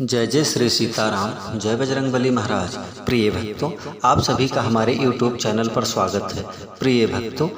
जय जय श्री सीताराम, जय बजरंगबली महाराज। प्रिय भक्तों, आप सभी का हमारे YouTube चैनल पर स्वागत है। प्रिय भक्तों,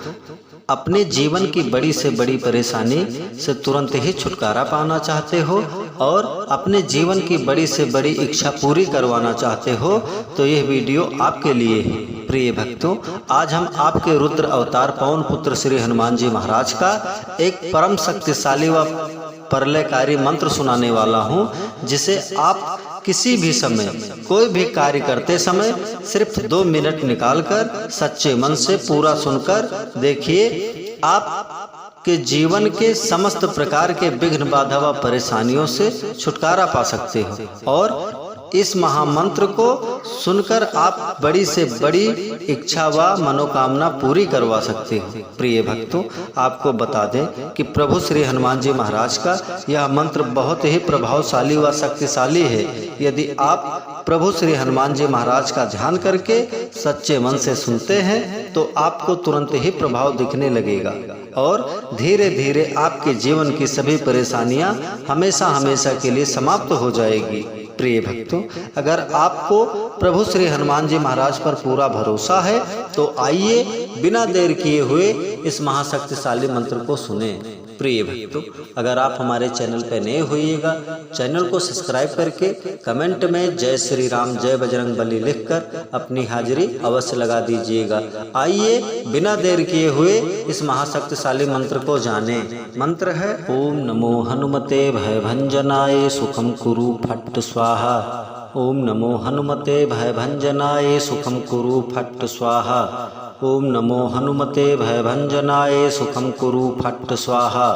अपने जीवन की बड़ी से बड़ी परेशानी से तुरंत ही छुटकारा पाना चाहते हो और अपने जीवन की बड़ी से बड़ी इच्छा पूरी करवाना चाहते हो तो यह वीडियो आपके लिए है। प्रिय भक्तों, आज हम आपके रुद्र अवतार पवन पुत्र श्री हनुमान जी महाराज का एक परम शक्तिशाली व प्रलयकारी मंत्र सुनाने वाला हूँ, जिसे आप किसी भी समय कोई भी कार्य करते समय सिर्फ 2 मिनट निकालकर सच्चे मन से पूरा सुनकर देखिए, आप के जीवन के समस्त प्रकार के विघ्न बाधा व परेशानियों से छुटकारा पा सकते हो और इस महामंत्र को सुनकर आप बड़ी से बड़ी इच्छा व मनोकामना पूरी करवा सकते हो। प्रिय भक्तों, आपको बता दें कि प्रभु श्री हनुमान जी महाराज का यह मंत्र बहुत ही प्रभावशाली व शक्तिशाली है। यदि आप प्रभु श्री हनुमान जी महाराज का ध्यान करके सच्चे मन से सुनते हैं तो आपको तुरंत ही प्रभाव दिखने लगेगा और धीरे धीरे आपके जीवन की सभी परेशानियां हमेशा हमेशा के लिए समाप्त हो जाएगी। प्रिय भक्तों, अगर आपको प्रभु श्री हनुमान जी महाराज पर पूरा भरोसा है तो आइए बिना देर किए हुए इस महाशक्तिशाली मंत्र को सुने। प्रिय भक्तों, अगर आप हमारे चैनल पर नए होइएगा, चैनल को सब्सक्राइब करके कमेंट में जय श्री राम जय बजरंगबली लिखकर अपनी हाजिरी अवश्य लगा दीजिएगा। आइए बिना देर किए हुए इस महाशक्तिशाली मंत्र को जाने। मंत्र है ओम नमो हनुमते भयभंजनाय सुखम कुरु फट्ट स्वाहा। ओम नमो हनुमते भयभंजनाय सुखम कुरु फट्ट स्वाहा। ओम नमो हनुमते भयभंजनाय सुखम कुरु फट्ट स्वाहा।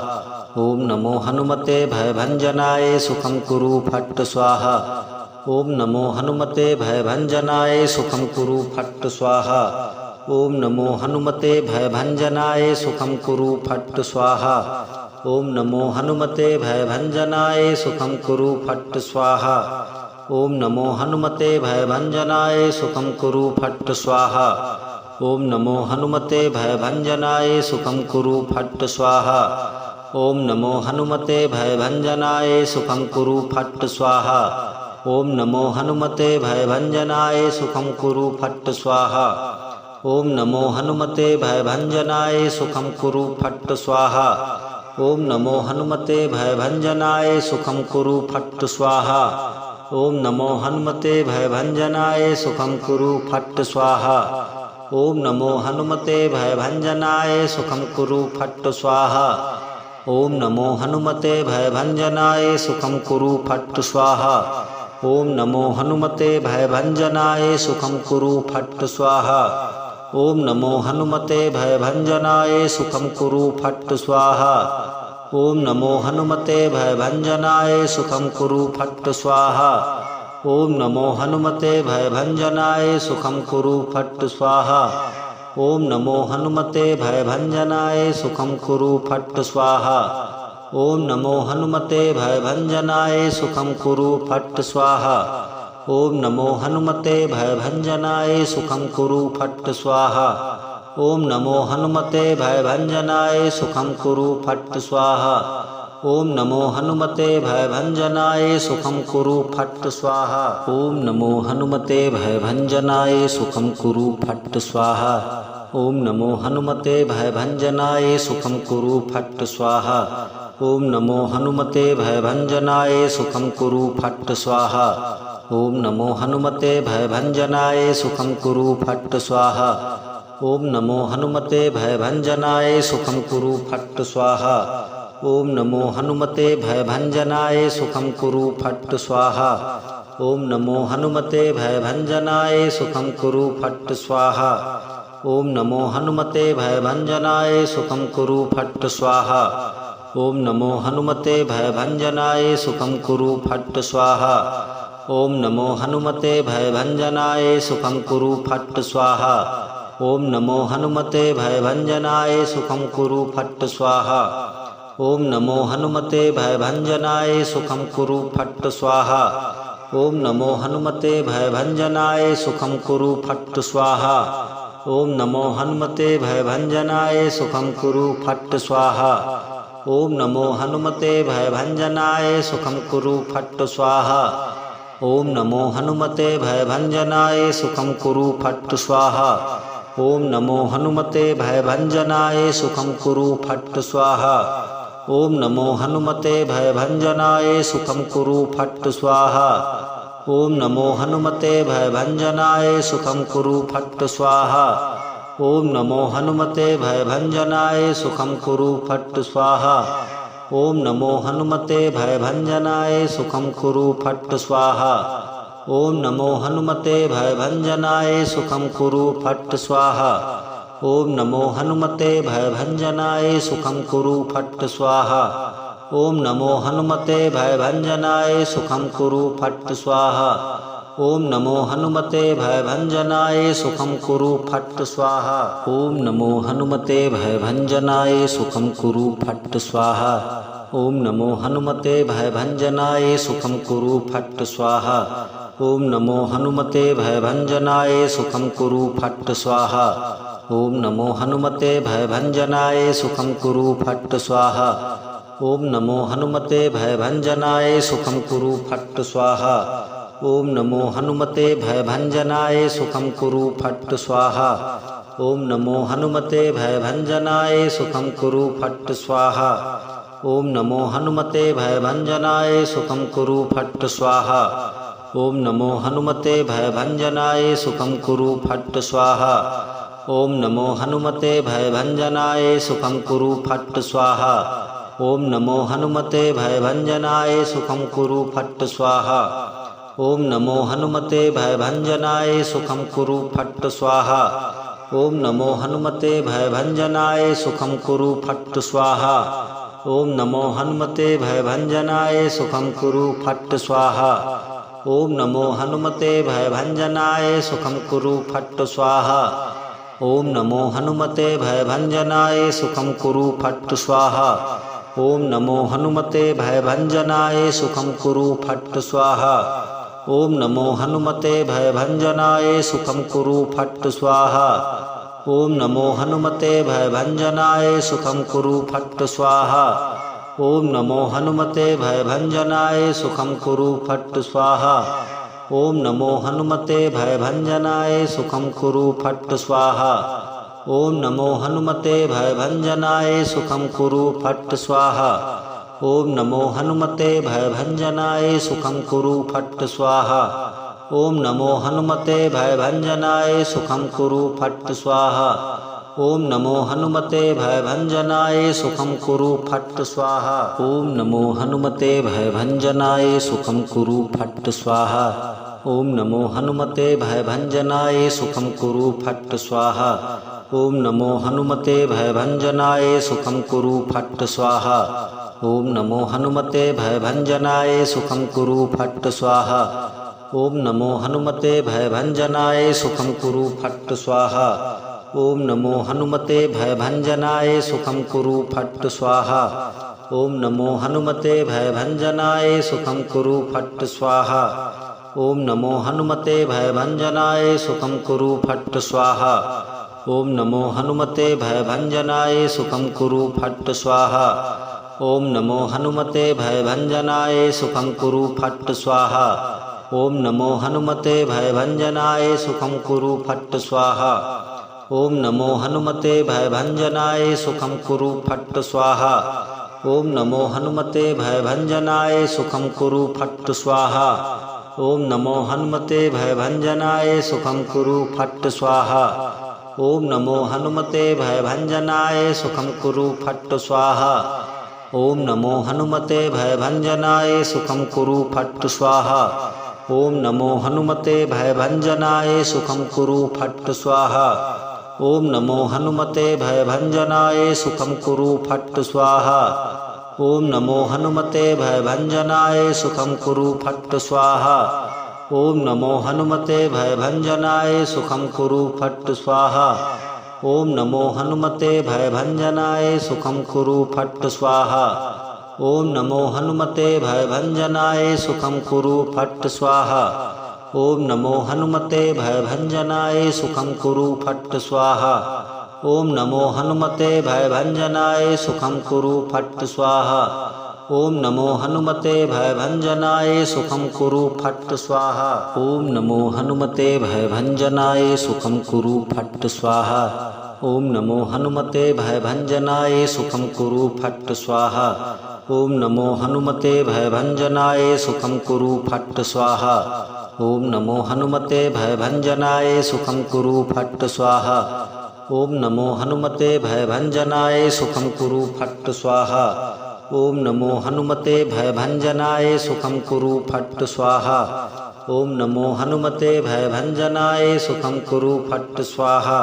ओम नमो हनुमते भयभंजनाय सुखम कुरु फट्ट स्वाहा। ओम नमो हनुमते भयभंजनाय सुखम कुरु फट्ट स्वाहा। ओम नमो हनुमते भयभंजनाय सुखम कुरु फट्ट स्वाहा। ओम नमो हनुमते भयभंजनाय सुखम कुरु फट्ट स्वाहा। ओम नमो हनुमते भयभंजनाय सुखम कुरु फट्ट स्वाहा। ओम नमो हनुमते भयभंजनाय सुखम कुरु फट्ट स्वाहा। ओम नमो हनुमते भयभंजनाय सुखम कुरु फट्ट स्वाहा। ओम नमो हनुमते भयभंजनाय सुखम कुरु फट्ट स्वाहा। ओम नमो हनुमते भयभंजनाय सुखम कुरु फट्ट स्वाहा। ओम नमो हनुमते भयभंजनाय सुखम कुरु फट्ट स्वाहा। ओम नमो हनुमते भयभंजनाय सुखम कुरु फट्ट स्वाहा। ओम नमो हनुमते भयभंजनाय सुखम कुरु फट्ट स्वाहा। ओम नमो हनुमते भयभंजनाय सुखम कुरु फट्ट स्वाहा। ओम नमो हनुमते भयभंजनाय सुखम कुरु फट्ट स्वाहा। ओम नमो हनुमते भयभंजनाय सुखम कुरु फट्ट स्वाहा। ओम नमो हनुमते भयभंजनाय सुखम कुरु फट्ट स्वाहा। ओम नमो हनुमते भयभंजनाय सुखम कुरु फट्ट स्वाहा। ओम नमो हनुमते भयभंजनाय सुखम कुरु फट्ट स्वाहा। ओम नमो हनुमते भयभंजनाय सुखम कुरु फट्ट स्वाहा। ओम नमो हनुमते भयभंजनाय सुखम कुरु फट्ट स्वाहा। ओम नमो हनुमते भयभंजनाय सुखम कुरु फट्ट स्वाहा। ओम नमो हनुमते भयभंजनाय सुखम कुरु फट्ट स्वाहा। ओम नमो हनुमते भयभंजनाय सुखम कुरु फट्ट स्वाहा। ओम नमो हनुमते भयभंजनाय सुखम कुरु फट्ट स्वाहा। ओम नमो हनुमते भयभंजनाय सुखम कुरु फट्ट स्वाहा। ओम नमो हनुमते भयभंजनाय सुखम कुरु फट्ट स्वाहा। ओम नमो हनुमते भयभंजनाय सुखम कुरु फट्ट स्वाहा। ओम नमो हनुमते भयभंजनाय सुखम कुरु फट्ट स्वाहा। ओम नमो हनुमते भयभंजनाय सुखम कुरु फट्ट स्वाहा। ओम नमो हनुमते भयभंजनाय सुखम कुरु फट्ट स्वाहा। ओम नमो हनुमते भयभंजनाय सुखम कुरु फट्ट स्वाहा। ओम नमो हनुमते भयभंजनाय सुखम कुरु फट्ट स्वाहा। ओम नमो हनुमते भयभंजनाय सुखम कुरु फट्ट स्वाहा। ओम नमो हनुमते भयभंजनाय सुखम कुरु फट्ट स्वाहा। ओम नमो हनुमते भयभंजनाय सुखम कुरु फट्ट स्वाहा। ओम नमो हनुमते भयभंजनाय सुखम कुरु फट्ट स्वाहा। ओम नमो हनुमते भयभंजनाय सुखम कुरु फट् स्वाहा। ओम नमो हनुमते भयभंजनाय सुखम कुरु फट् स्वाहा। ओम नमो हनुमते भयभंजनाय सुखम कुरु फट् स्वाहा। ओम नमो हनुमते भयभंजनाय सुखम कुरु फट् स्वाहा। ओम नमो हनुमते भयभंजनाय सुखम कुरु फट् स्वाहा। ओम नमो हनुमते भयभंजनाय सुखम कुरु फट् स्वाहा। ओम नमो हनुमते भयभंजनाय सुखम कुरु फट् स्वाहा। ओम नमो हनुमते भयभंजनाय सुखम कुरु फट् स्वाहा। ओम नमो हनुमते भयभंजनाय सुखम कुरु फट् स्वाहा। ओम नमो हनुमते भयभंजनाय सुखम कुरु फट् स्वाहा। ओम नमो हनुमते भयभंजनाय सुखम कुरु फट् स्वाहा। ओम नमो हनुमते भयभंजनाय सुखम कुरु फट् स्वाहा। ओम नमो हनुमते भयभंजनाय सुखम कुरु फट् स्वाहा। ओम नमो हनुमते भयभंजनाय सुखम कुरु फट् स्वाहा। ओम नमो हनुमते भयभंजनाय सुखम कुरु फट् स्वाहा। ओम नमो हनुमते भयभंजनाय सुखम कुरु फट् स्वाहा। ओम नमो हनुमते भयभंजनाय सुखम कुरु फट् स्वाहा। ओम नमो हनुमते भयभंजनाय सुखम कुरु फट् स्वाहा। ओम नमो हनुमते भयभंजनाय सुखम कुरु फट् स्वाहा। ओम नमो हनुमते भयभंजनाय सुखम कुरु फट् स्वाहा। ओम नमो हनुमते भयभंजनाय सुखम कुरु फट् स्वाहा। ओम नमो हनुमते भयभंजनाय सुखम कुरु फट् स्वाहा। ओम नमो हनुमते भयभंजनाय सुखम कुरु फट् स्वाहा। ओम नमो हनुमते भयभंजनाय सुखम कुरु फट् स्वाहा। ओम नमो हनुमते भयभंजनाय सुखम कुरु फट् स्वाहा। ओम नमो हनुमते भयभंजनाय सुखम कुरु फट् स्वाहा। ओम नमो हनुमते भयभंजनाय सुखम कुरु फट् स्वाहा। ओम नमो हनुमते भयभंजनाय सुखम कुरु फट् स्वाहा। ओम नमो हनुमते भयभंजनाय सुखम कुरु फट् स्वाहा। ओम नमो हनुमते भयभंजनाय सुखम कुरु फट् स्वाहा। ओम नमो हनुमते भयभंजनाय सुखम कुरु फट् स्वाहा। ओम नमो हनुमते भयभंजनाय सुखम कुरु फट् स्वाहा। ओम नमो हनुमते भयभंजनाय सुखम कुरु फट् स्वाहा। ओम नमो हनुमते भयभंजनाय सुखम कुरु फट् स्वाहा। ओम नमो हनुमते भयभंजनाय सुखम कुरु फट् स्वाहा। ओम नमो हनुमते भयभंजनाय सुखम कुरु फट् स्वाहा। ओम नमो हनुमते भयभंजनाय सुखम कुरु फट् स्वाहा। ओम नमो हनुमते भयभंजनाय सुखम कुरु फट् स्वाहा। ओम नमो हनुमते भयभंजनाय सुखम कुरु फट् स्वाहा। ओम नमो हनुमते भयभंजनाय सुखम कुरु फट् स्वाहा। ओम नमो हनुमते भयभंजनाय सुखम कुरु फट् स्वाहा। ओम नमो हनुमते भयभंजनाय सुखम कुरु फट् स्वाहा। ओम नमो हनुमते भयभंजनाय सुखम कुरु फट् स्वाहा। ओम नमो हनुमते भयभंजनाय सुखम कुरु फट् स्वाहा। ओम नमो हनुमते भयभंजनाय सुखम कुरु फट् स्वाहा। ओम नमो हनुमते भयभंजनाय सुखम कुरु फट् स्वाहा। ओम नमो हनुमते भयभंजनाय सुखम कुरु फट् स्वाहा। ओम नमो हनुमते भयभंजनाय सुखम कुरु फट् स्वाहा। ओम नमो हनुमते भयभंजनाय सुखम कुरु फट् स्वाहा। ओम नमो हनुमते भयभंजनाय सुखम कुरु फट् स्वाहा। ओम नमो हनुमते भयभंजनाय सुखम कुरु फट् स्वाहा। ओम नमो हनुमते भयभंजनाय सुखम कुरु फट् स्वाहा। ओम नमो हनुमते भयभंजनाय सुखम कुरु फट् स्वाहा। ओम नमो हनुमते भयभंजनाय सुखम कुरु फट् स्वाहा। ओम नमो हनुमते भयभंजनाय सुखम कुरु फट् स्वाहा। ओम नमो हनुमते भयभंजनाय सुखम कुरु फट् स्वाहा। ओम नमो हनुमते भयभंजनाय सुखम कुरु फट् स्वाहा। ओम नमो हनुमते भयभंजनाय सुखम कुरु फट् स्वाहा। ओम नमो हनुमते भयभंजनाय सुखम कुरु फट् स्वाहा। ओम नमो हनुमते भयभंजनाय सुखम कुरु फट् स्वाहा। ओम नमो हनुमते भयभंजनाय सुखम कुरु फट् स्वाहा। ओम नमो हनुमते भयभंजनाय सुखम कुरु फट् स्वाहा। ओम नमो हनुमते भयभंजनाय सुखम कुरु फट् स्वाहा। ओम नमो हनुमते भयभंजनाय सुखम कुरु फट् स्वाहा। ओम नमो हनुमते भयभंजनाय सुखम कुरु फट् स्वाहा। ओम नमो हनुमते भयभंजनाय सुखम कुरु फट् स्वाहा। ओम नमो हनुमते भयभंजनाय सुखम कुरु फट् स्वाहा। ओम नमो हनुमते भयभंजनाय सुखम कुरु फट् स्वाहा।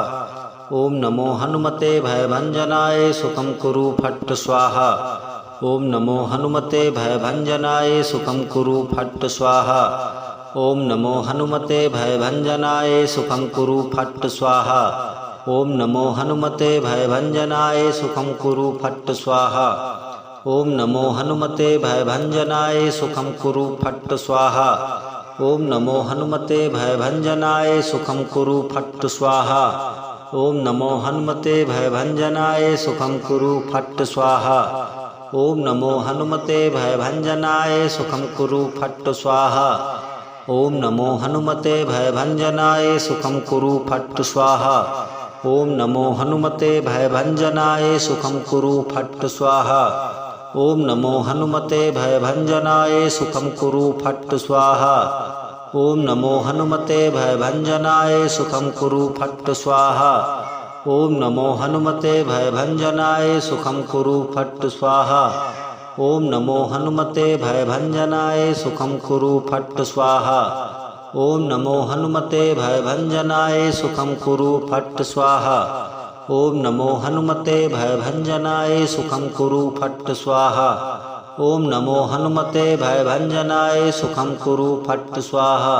ओम नमो हनुमते भयभंजनाय सुखम कुरु फट् स्वाहा। ओम नमो हनुमते भयभंजनाय सुखम कुरु फट् स्वाहा। ओम नमो हनुमते भयभंजनाय सुखम कुरु फट् स्वाहा। ओम नमो हनुमते भयभंजनाय सुखम कुरु फट् स्वाहा। ओम नमो हनुमते भयभंजनाय सुखम कुरु फट् स्वाहा। ओम नमो हनुमते भयभंजनाय सुखम कुरु फट् स्वाहा। ओम नमो हनुमते भयभंजनाय सुखम कुरु फट् स्वाहा। ओम नमो हनुमते भयभंजनाय सुखम कुरु फट् स्वाहा। ओम नमो हनुमते भयभंजनाय सुखम कुरु फट् स्वाहा। ओम नमो हनुमते भयभंजनाय सुखम कुरु फट् स्वाहा। ओम नमो हनुमते भयभंजनाय सुखम कुरु फट् स्वाहा। ओम नमो हनुमते भयभंजनाय सुखम कुरु फट् स्वाहा। ओम नमो हनुमते भयभंजनाय सुखम कुरु फट् स्वाहा। ओम नमो हनुमते भयभंजनाय सुखम कुरु फट् स्वाहा। ओम नमो हनुमते भयभंजनाय सुखम कुरु फट् स्वाहा। ओम नमो हनुमते भयभंजनाय सुखम कुरु फट् स्वाहा। ओम नमो हनुमते भयभंजनाय सुखम कुरु फट् स्वाहा।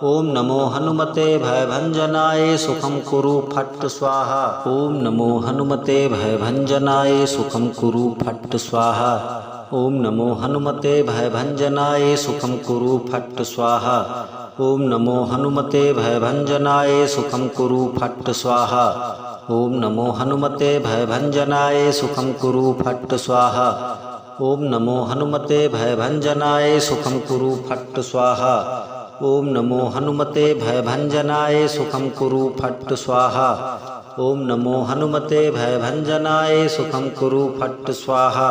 ओम नमो हनुमते भयभंजनाय सुखम कुरु फट् स्वाहा। ओम नमो हनुमते भयभंजनाय सुखम कुरु फट् स्वाहा। ओम नमो हनुमते भयभंजनाय सुखम कुरु फट् स्वाहा। ओम नमो हनुमते भयभंजनाय सुखम कुरु फट् स्वाहा। ओम नमो हनुमते भयभंजनाय सुखम कुरु फट् स्वाहा। ओम नमो हनुमते भयभंजनाय सुखम कुरु फट् स्वाहा। ओम नमो हनुमते भयभंजनाय सुखम कुरु फट् स्वाहा। ओम नमो हनुमते भयभंजनाय सुखम कुरु फट् स्वाहा।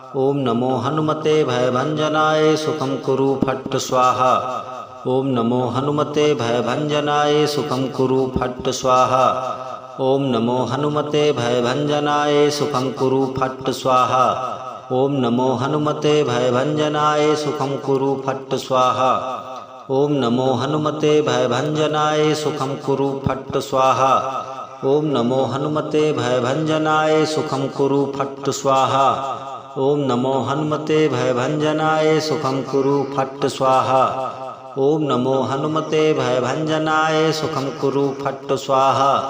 ओम नमो हनुमते भयभंजनाय सुखम कुरु फट् स्वाहा। ओम नमो हनुमते भयभंजनाय सुखम कुरु फट् स्वाहा। ओम नमो हनुमते भयभंजनाय सुखम कुरु फट् स्वाहा। ओम नमो हनुमते भयभंजनाय सुखम कुरु फट् स्वाहा। ओम नमो हनुमते भयभंजनाय सुखम कुरु फट् स्वाहा। ओम नमो हनुमते भयभंजनाय सुखम कुरु फट् स्वाहा। ओम नमो हनुमते भयभंजनाय सुखम कुरु फट् स्वाहा। ओम नमो हनुमते भयभंजनाय सुखम कुरु फट् स्वाहा।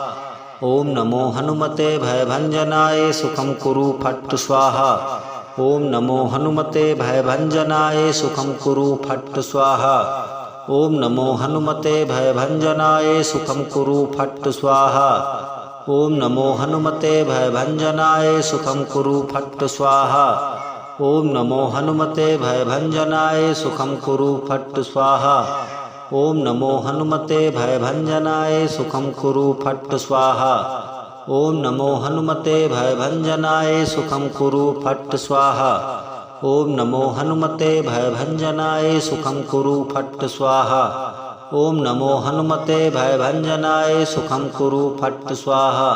ओम नमो हनुमते भयभंजनाय सुखम कुरु फट् स्वाहा। ओम नमो हनुमते भयभंजनाय सुखम कुरु फट् स्वाहा। ओम नमो हनुमते भयभंजनाय सुखम कुरु फट् स्वाहा। ओम नमो हनुमते भयभंजनाय सुखम कुरु फट् स्वाहा। ओम नमो हनुमते भयभंजनाय सुखम कुरु फट् स्वाहा। ओम नमो हनुमते भयभंजनाय सुखम कुरु फट् स्वाहा। ओम नमो हनुमते भयभंजनाय सुखम कुरु फट् स्वाहा। ओम नमो हनुमते भयभंजनाय सुखम कुरु फट् स्वाहा। ओम नमो हनुमते भयभंजनाय सुखम कुरु फट् स्वाहा।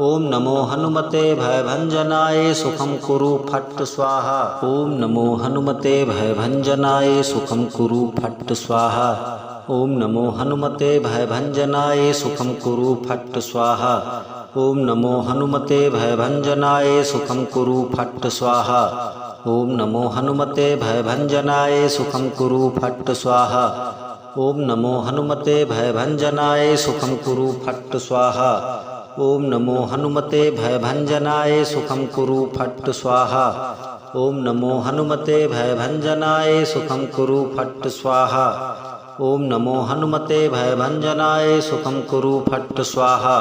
ओम नमो हनुमते भयभंजनाय सुखम कुरु फट् स्वाहा। ओम नमो हनुमते भयभंजनाय सुखम कुरु फट् स्वाहा। ओम नमो हनुमते भयभंजनाय सुखम कुरु फट् स्वाहा। ओम नमो हनुमते भयभंजनाय सुखम कुरु फट् स्वाहा। ओम नमो हनुमते भयभंजनाय सुखम कुरु फट् स्वाहा। ओम नमो हनुमते भयभंजनाय सुखम कुरु फट् स्वाहा। ओम नमो हनुमते भयभंजनाय सुखम कुरु फट् स्वाहा। ओम नमो हनुमते भयभंजनाय सुखम कुरु फट् स्वाहा। ओम नमो हनुमते भयभंजनाय सुखम कुरु फट् स्वाहा।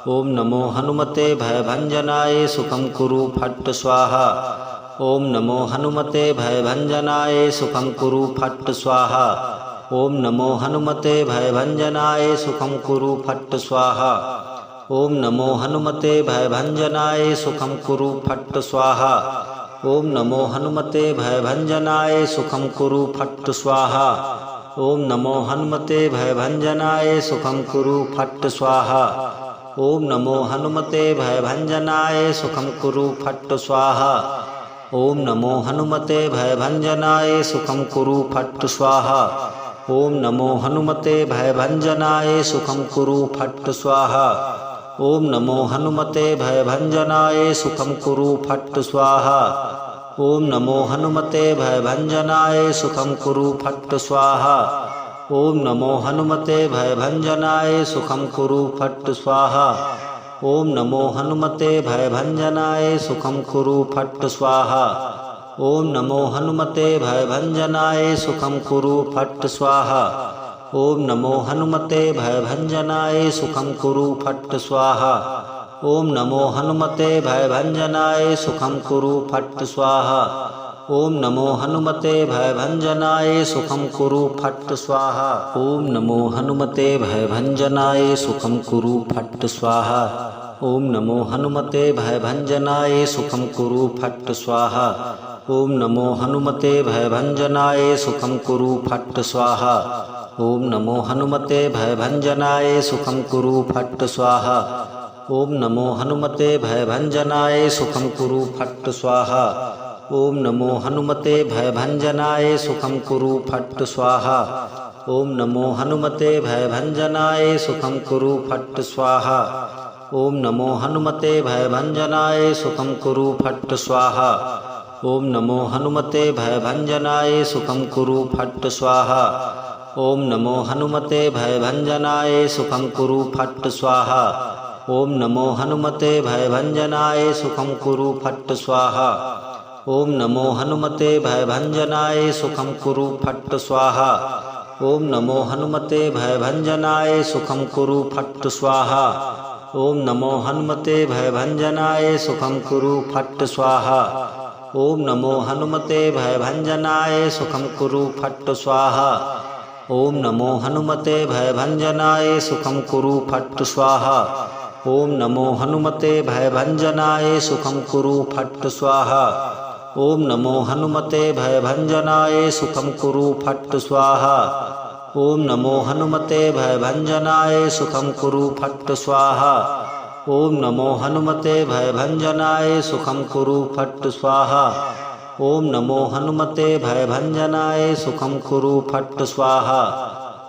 ओम नमो हनुमते भयभंजनाय सुखं कुरु फट् स्वाहा। ओम नमो हनुमते भयभंजनाय सुखं कुरु फट् स्वाहा। ओम नमो हनुमते भयभंजनाय सुखं कुरु फट् स्वाहा। ओम नमो हनुमते भयभंजनाय सुखं कुरु फट् स्वाहा। ओम नमो हनुमते भयभंजनाय सुखं कुरु फट् स्वाहा। ओम नमो हनुमते भयभंजनाय सुखं कुरु फट् स्वाहा। ओम नमो हनुमते भयभंजनाय सुखं कुरु फट् स्वाहा। ओम नमो हनुमते भयभंजनाय सुखं कुरु फट् स्वाहा। ओम नमो हनुमते भयभंजनाय सुखं कुरु फट् स्वाहा। ओम नमो हनुमते भयभंजनाय सुखं कुरु फट् स्वाहा। ओम नमो हनुमते भयभंजनाय सुखं कुरु फट् स्वाहा। ओम नमो हनुमते भयभंजनाय सुखं कुरु फट् स्वाहा। ओम नमो हनुमते भयभंजनाय सुखं कुरु फट् स्वाहा। ओम नमो हनुमते भयभंजनाय सुखं कुरु फट् स्वाहा। ओम नमो हनुमते भयभंजनाय सुखं कुरु फट् स्वाहा। ओम नमो हनुमते भयभंजनाय सुखं कुरु फट् स्वाहा। ओम नमो हनुमते भयभंजनाय सुखं कुरु फट् स्वाहा। ओम नमो हनुमते भयभंजनाय सुखं कुरु फट् स्वाहा। ओम नमो हनुमते भयभंजनाय सुखं कुरु फट् स्वाहा। ओम नमो हनुमते भयभंजनाय सुखं कुरु फट् स्वाहा। ओम नमो हनुमते भयभंजनाय सुखं कुरु फट् स्वाहा। ओम नमो हनुमते भयभंजनाय सुखं कुरु फट् स्वाहा। ओम नमो हनुमते भयभंजनाय सुखं कुरु फट् स्वाहा। ओम नमो हनुमते भयभंजनाय सुखं कुरु फट् स्वाहा। ओम नमो हनुमते भयभंजनाय सुखं कुरु फट् स्वाहा। ओम नमो हनुमते भयभंजनाय सुखं कुरु फट् स्वाहा। ओम नमो हनुमते भयभंजनाय सुखं कुरु फट् स्वाहा। ओम नमो हनुमते भयभंजनाय सुखं कुरु फट् स्वाहा। ओम नमो हनुमते भयभंजनाय सुखं कुरु फट् स्वाहा। ओम नमो हनुमते भयभंजनाय सुखं कुरु फट् स्वाहा। ओम नमो हनुमते भयभंजनाय सुखं कुरु फट् स्वाहा। ओम नमो हनुमते भयभंजनाय सुखं कुरु फट् स्वाहा। ओम नमो हनुमते भयभंजनाय सुखं कुरु फट् स्वाहा। ओम नमो हनुमते भयभंजनाय सुखं कुरु फट् स्वाहा। ओम नमो हनुमते भयभंजनाय सुखं कुरु फट् स्वाहा। ओम नमो हनुमते भयभंजनाय सुखं कुरु फट् स्वाहा। ओम नमो हनुमते भयभंजनाय सुखं कुरु फट् स्वाहा। ओम नमो हनुमते भयभंजनाय सुखं कुरु फट् स्वाहा। ओम नमो हनुमते भयभंजनाय सुखं कुरु फट् स्वाहा।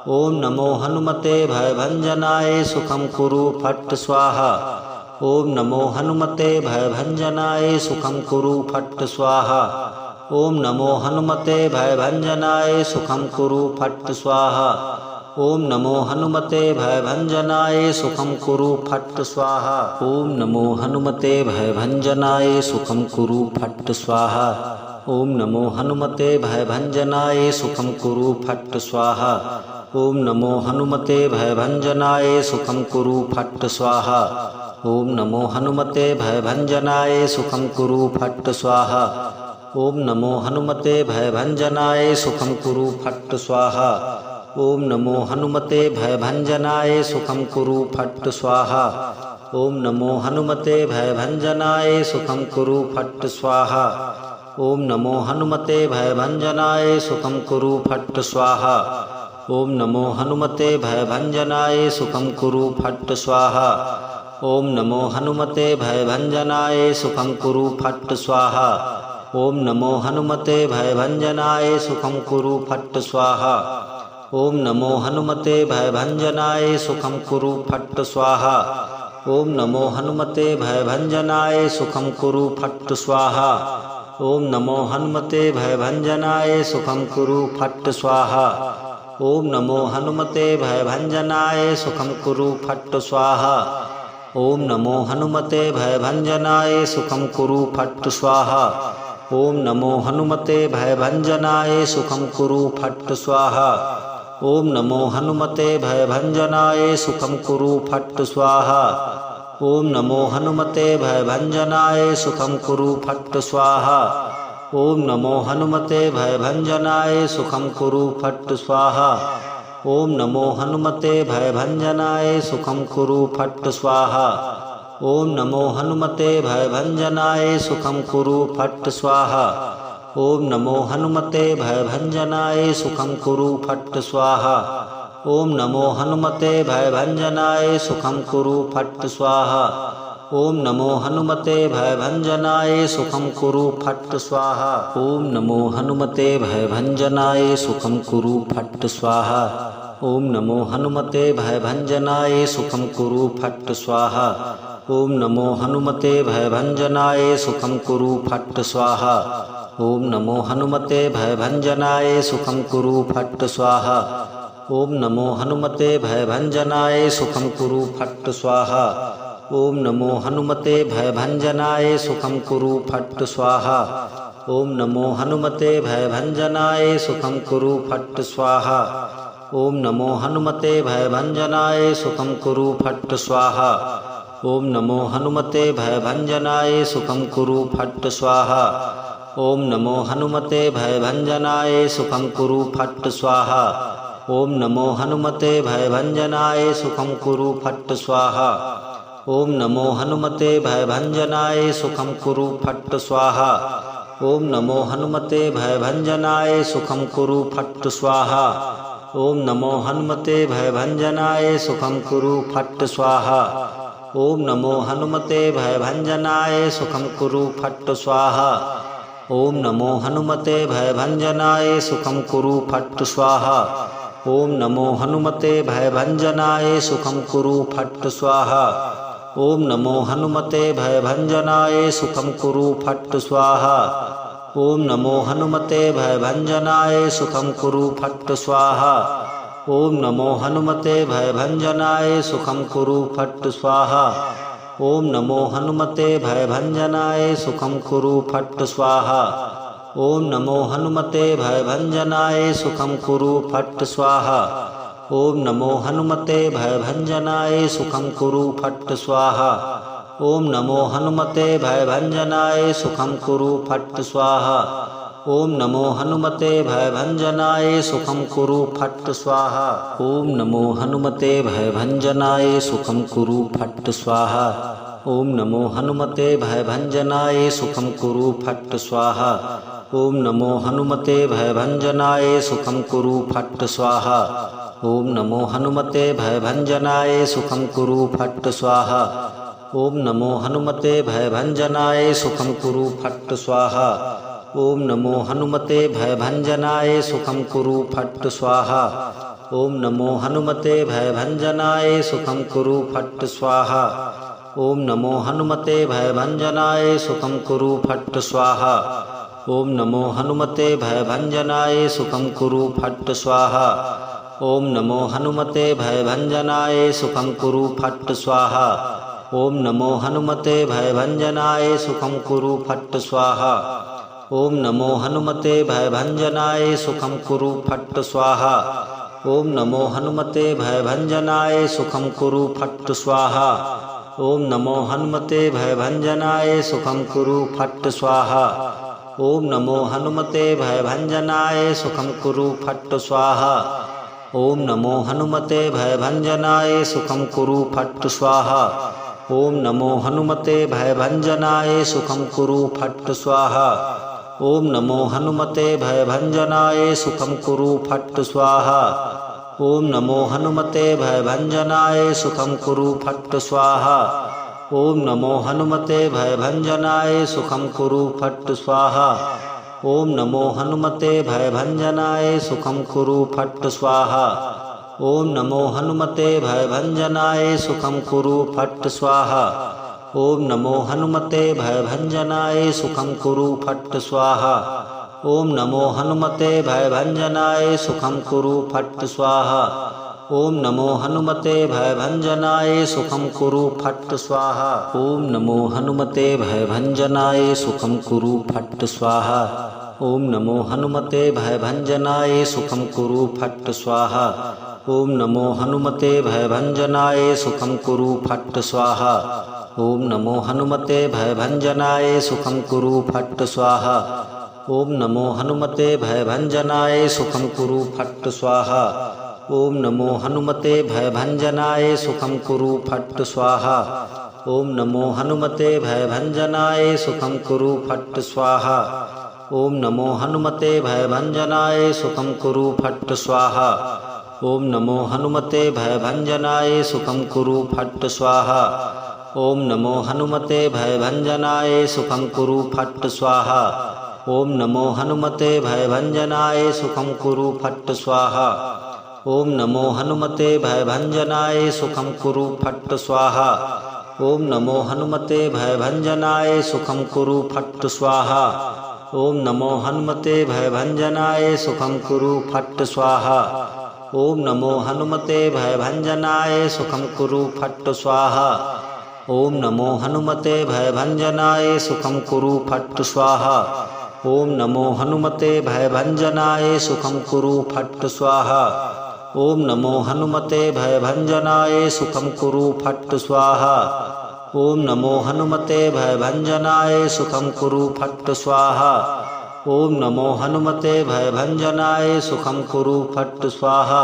ओम नमो हनुमते भयभंजनाय सुखं कुरु फट् स्वाहा। ओम नमो हनुमते भयभंजनाय सुखं कुरु फट् स्वाहा। ओम नमो हनुमते भयभंजनाय सुखं कुरु फट् स्वाहा। ओम नमो हनुमते भयभंजनाय सुखं कुरु फट् स्वाहा। ओम नमो हनुमते भयभंजनाय सुखं कुरु फट् स्वाहा। ओम नमो हनुमते भयभंजनाय सुखं कुरु फट् स्वाहा। ओम नमो हनुमते भयभंजनाय सुखं कुरु फट् स्वाहा। ओम नमो हनुमते भयभंजनाय सुखं कुरु फट् स्वाहा। ओम नमो हनुमते भयभंजनाय सुखं कुरु फट् स्वाहा। ओम नमो हनुमते भयभंजनाय सुखं कुरु फट् स्वाहा। ओम नमो हनुमते भयभंजनाय सुखं कुरु फट् स्वाहा। ओम नमो हनुमते भयभंजनाय सुखं कुरु फट् स्वाहा। ओम नमो हनुमते भयभंजनाय सुखं कुरु फट् स्वाहा। ओम नमो हनुमते भयभंजनाय सुखं कुरु फट् स्वाहा। ओम नमो हनुमते भयभंजनाय सुखं कुरु फट् स्वाहा। ओम नमो हनुमते भयभंजनाय सुखं कुरु फट् स्वाहा। ओम नमो हनुमते भयभंजनाय सुखं कुरु फट् स्वाहा। ओम नमो हनुमते भयभंजनाय सुखं कुरु फट् स्वाहा। ओम नमो हनुमते भयभंजनाय सुखं कुरु फट् स्वाहा। ओम नमो हनुमते भयभंजनाय सुखं कुरु फट् स्वाहा। ओम नमो हनुमते भयभंजनाय सुखं कुरु फट् स्वाहा। ओम नमो हनुमते भयभंजनाय सुखम कुरु फट् स्वाहा। ओम नमो हनुमते भयभंजनाय सुखम कुरु फट् स्वाहा। ओम नमो हनुमते भयभंजनाय सुखम कुरु फट् स्वाहा। ओम नमो हनुमते भयभंजनाय सुखम कुरु फट् स्वाहा। ओम नमो हनुमते भयभंजनाय सुखम कुरु फट् स्वाहा। ओम नमो हनुमते भयभंजनाय सुखम कुरु फट् स्वाहा। ओम नमो हनुमते भयभंजनाय सुखम कुरु फट् स्वाहा। ओम नमो हनुमते भयभंजनाय सुखम कुरु फट् स्वाहा। ओम नमो हनुमते भयभंजनाय सुखम कुरु फट् स्वाहा। ओम नमो हनुमते भयभंजनाय सुखम कुरु फट् स्वाहा। ओम नमो हनुमते भयभंजनाय सुखम कुरु फट् स्वाहा। ओम नमो हनुमते भयभंजनाय सुखम कुरु फट् स्वाहा। ओम नमो हनुमते भयभंजनाय सुखम कुरु फट् स्वाहा। ओम नमो हनुमते भयभंजनाय सुखम कुरु फट् स्वाहा। ओम नमो हनुमते भयभंजनाय सुखम कुरु फट् स्वाहा। ओम नमो हनुमते भयभंजनाय सुखम कुरु फट् स्वाहा। ओम नमो हनुमते भयभंजनाय सुखम कुरु फट् स्वाहा। ओम नमो हनुमते भयभंजनाय सुखम कुरु फट् स्वाहा। ओम नमो हनुमते भयभंजनाय सुखम कुरु फट् स्वाहा। ओम नमो हनुमते भयभंजनाय सुखम कुरु फट् स्वाहा। ओम नमो हनुमते भयभंजनाय सुखम कुरु फट् स्वाहा। ओम नमो हनुमते भयभंजनाय सुखम कुरु फट् स्वाहा। ओम नमो हनुमते भयभंजनाय सुखम कुरु फट् स्वाहा। ओम नमो हनुमते भयभंजनाय सुखम कुरु फट् स्वाहा। ओम नमो हनुमते भयभंजनाय सुखम कुरु फट् स्वाहा। ओम नमो हनुमते भयभंजनाय सुखम कुरु फट् स्वाहा। ओम नमो हनुमते भयभंजनाय सुखम कुरु फट् स्वाहा। ओम नमो हनुमते भयभंजनाय सुखम कुरु फट् स्वाहा। ओम नमो हनुमते भयभंजनाय सुखम कुरु फट् स्वाहा। ओम नमो हनुमते भयभंजनाय सुखम कुरु फट् स्वाहा। ओम नमो हनुमते भयभंजनाय सुखम कुरु फट् स्वाहा। ओम नमो हनुमते भयभंजनाय सुखम कुरु फट् स्वाहा। ओम नमो हनुमते भयभंजनाय सुखम कुरु फट् स्वाहा। ओम नमो हनुमते भयभंजनाय सुखम कुरु फट् स्वाहा। ओम नमो हनुमते भयभंजनाय सुखम कुरु फट् स्वाहा। ओम नमो हनुमते भयभंजनाय सुखम कुरु फट् स्वाहा। ओम नमो हनुमते भयभंजनाय सुखम कुरु फट् स्वाहा। ओम नमो हनुमते भयभंजनाय सुखम कुरु फट् स्वाहा। ओम नमो हनुमते भयभंजनाय सुखम कुरु फट् स्वाहा। ओम नमो हनुमते भयभंजनाय सुखम कुरु फट् स्वाहा। ओम नमो हनुमते भयभंजनाय सुखम कुरु फट् स्वाहा। ओम नमो हनुमते भयभंजनाय सुखम कुरु फट् स्वाहा। ओम नमो हनुमते भयभंजनाय सुखम कुरु फट् स्वाहा। ओम नमो हनुमते भयभंजनाय सुखम कुरु फट् स्वाहा। ओम नमो हनुमते भयभंजनाय सुखम कुरु फट् स्वाहा। ओम नमो हनुमते भयभंजनाय सुखम कुरु फट् स्वाहा। ओम नमो हनुमते भयभंजनाय सुखम कुरु फट् स्वाहा। ओम नमो हनुमते भयभंजनाय सुखम कुरु फट् स्वाहा। ओम नमो हनुमते भयभंजनाय सुखम कुरु फट् स्वाहा। ओम नमो हनुमते भयभंजनाय सुखम कुरु फट् स्वाहा। ओम नमो हनुमते भयभंजनाय सुखम कुरु फट् स्वाहा। ओम नमो हनुमते भयभंजनाय सुखम कुरु फट् स्वाहा। ओम नमो हनुमते भयभंजनाय सुखम कुरु फट् स्वाहा। ओम नमो हनुमते भयभंजनाय सुखम कुरु फट् स्वाहा। ओम नमो हनुमते भयभंजनाय सुखम कुरु फट् स्वाहा। ओम नमो हनुमते भयभंजनाय सुखम कुरु फट् स्वाहा। ओम नमो हनुमते भयभंजनाय सुखम कुरु फट् स्वाहा। ओम नमो हनुमते भयभंजनाय सुखम कुरु फट् स्वाहा। ओम नमो हनुमते भयभंजनाय सुखम कुरु फट् स्वाहा। ओम नमो हनुमते भयभंजनाय सुखम कुरु फट् स्वाहा। ओम नमो हनुमते भयभंजनाय सुखम कुरु फट् स्वाहा। ओम नमो हनुमते भयभंजनाय सुखम कुरु फट् स्वाहा। ओम नमो हनुमते भयभंजनाय सुखम कुरु फट् स्वाहा। ओम नमो हनुमते भयभंजनाय सुखम कुरु फट् स्वाहा। ओम नमो हनुमते भयभंजनाय सुखम कुरु फट् स्वाहा। ओम नमो हनुमते भयभंजनाय सुखम कुरु फट् स्वाहा। ओम नमो हनुमते भयभंजनाय सुखम कुरु फट् स्वाहा। ओम नमो हनुमते भयभंजनाय सुखम कुरु फट् स्वाहा। ओम नमो हनुमते भयभंजनाय सुखम कुरु फट् स्वाहा। ओम नमो हनुमते भयभंजनाय सुखम कुरु फट् स्वाहा। ओम नमो हनुमते भयभंजनाय सुखम कुरु फट् स्वाहा। ओम नमो हनुमते भयभंजनाय सुखम कुरु फट् स्वाहा। ओम नमो हनुमते भयभंजनाय सुखम कुरु फट् स्वाहा। ओम नमो हनुमते भयभंजनाय सुखम कुरु फट् स्वाहा। ओम नमो हनुमते भयभंजनाय सुखम कुरु फट् स्वाहा। ओम नमो हनुमते भयभंजनाय सुखम कुरु फट् स्वाहा। ओम नमो हनुमते भयभंजनाय सुखम कुरु फट् स्वाहा।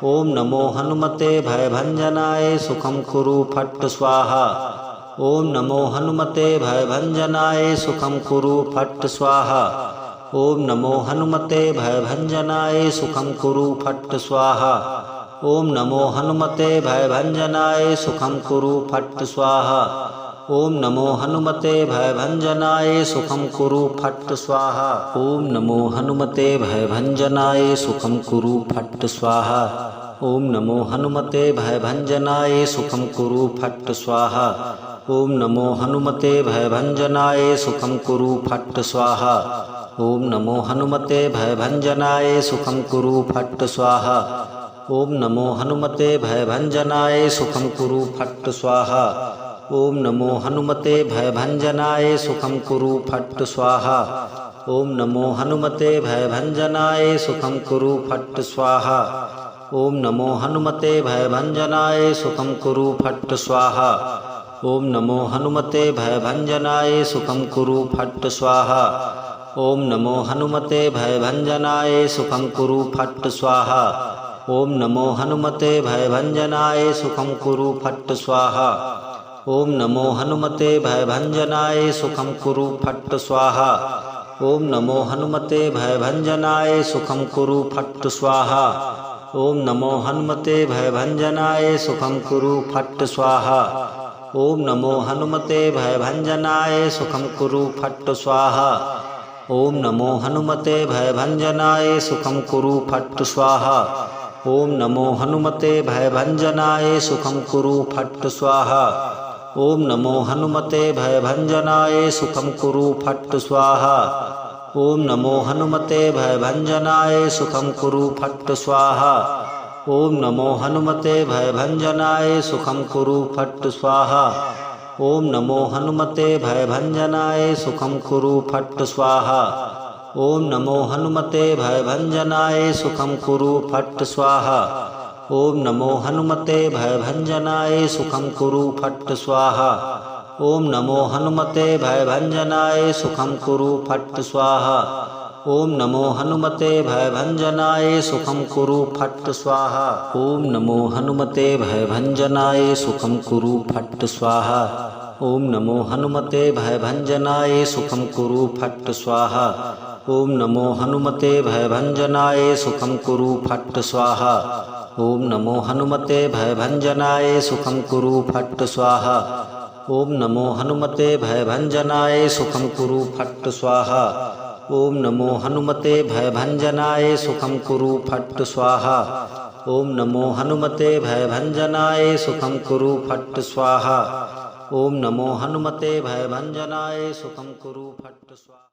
ओम नमो हनुमते भयभंजनाय सुखम कुरु फट् स्वाहा। ओम नमो हनुमते भयभंजनाय सुखम कुरु फट् स्वाहा। ओम नमो हनुमते भयभंजनाय सुखम कुरु फट् स्वाहा। ओम नमो हनुमते भयभंजनाय सुखम कुरु फट् स्वाहा। ओम नमो हनुमते भयभंजनाय सुखम कुरु फट् स्वाहा। ओम नमो हनुमते भयभंजनाय सुखम कुरु फट् स्वाहा। ओम नमो हनुमते भयभंजनाय सुखम कुरु फट् स्वाहा। ओम नमो हनुमते भयभंजनाय सुखम कुरु फट् स्वाहा। ओम नमो हनुमते भयभंजनाय सुखम कुरु फट् स्वाहा। ओम नमो हनुमते भयभंजनाय सुखम कुरु फट् स्वाहा। ओम नमो हनुमते भयभंजनाय सुखम कुरु फट् स्वाहा। ओम नमो हनुमते भयभंजनाय सुखम कुरु फट् स्वाहा। ओम नमो हनुमते भयभंजनाय सुखम कुरु फट् स्वाहा। ओम नमो हनुमते भयभंजनाय सुखम कुरु फट् स्वाहा। ओम नमो हनुमते भयभंजनाय सुखम कुरु फट् स्वाहा। ओम नमो हनुमते भयभंजनाय सुखम कुरु फट् स्वाहा। ओम नमो हनुमते भयभंजनाय सुखम कुरु फट् स्वाहा। ओम नमो हनुमते भयभंजनाय सुखम कुरु फट् स्वाहा। ओम नमो हनुमते भयभंजनाय सुखम कुरु फट् स्वाहा। ओम नमो हनुमते भयभंजनाय सुखम कुरु फट् स्वाहा। ओम नमो हनुमते भयभंजनाय सुखम कुरु फट् स्वाहा। ओम नमो हनुमते भयभंजनाय सुखम कुरु फट् स्वाहा। ओम नमो हनुमते भयभंजनाय सुखम कुरु फट् स्वाहा। ओम नमो हनुमते भयभंजनाय सुखम कुरु फट् स्वाहा। ओम नमो हनुमते भयभंजनाय सुखम कुरु फट् स्वाहा। ओम नमो हनुमते भयभंजनाय सुखम कुरु फट् स्वाहा। ओम नमो हनुमते भयभंजनाय सुखम कुरु फट् स्वाहा। ओम नमो हनुमते भयभंजनाय सुखम कुरु फट् स्वाहा। ओम नमो हनुमते भयभंजनाय सुखम कुरु फट् स्वाहा। ओम नमो हनुमते भयभंजनाय सुखम कुरु फट् स्वाहा। ओम नमो हनुमते भयभंजनाय सुखम कुरु फट् स्वाहा। ओम नमो हनुमते भयभंजनाय सुखम कुरु फट् स्वाहा। ओम नमो हनुमते भयभंजनाय सुखम कुरु फट् स्वाहा। ओम नमो हनुमते भयभंजनाय सुखम कुरु फट् स्वाहा। ओम नमो हनुमते भयभंजनाय सुखम कुरु फट् स्वाहा। ओम नमो हनुमते भयभंजनाय सुखम कुरु फट् स्वाहा। ओम नमो हनुमते भयभंजनाय सुखम कुरु फट् स्वाहा। ओम नमो हनुमते भयभंजनाय सुखम कुरु फट् स्वाहा।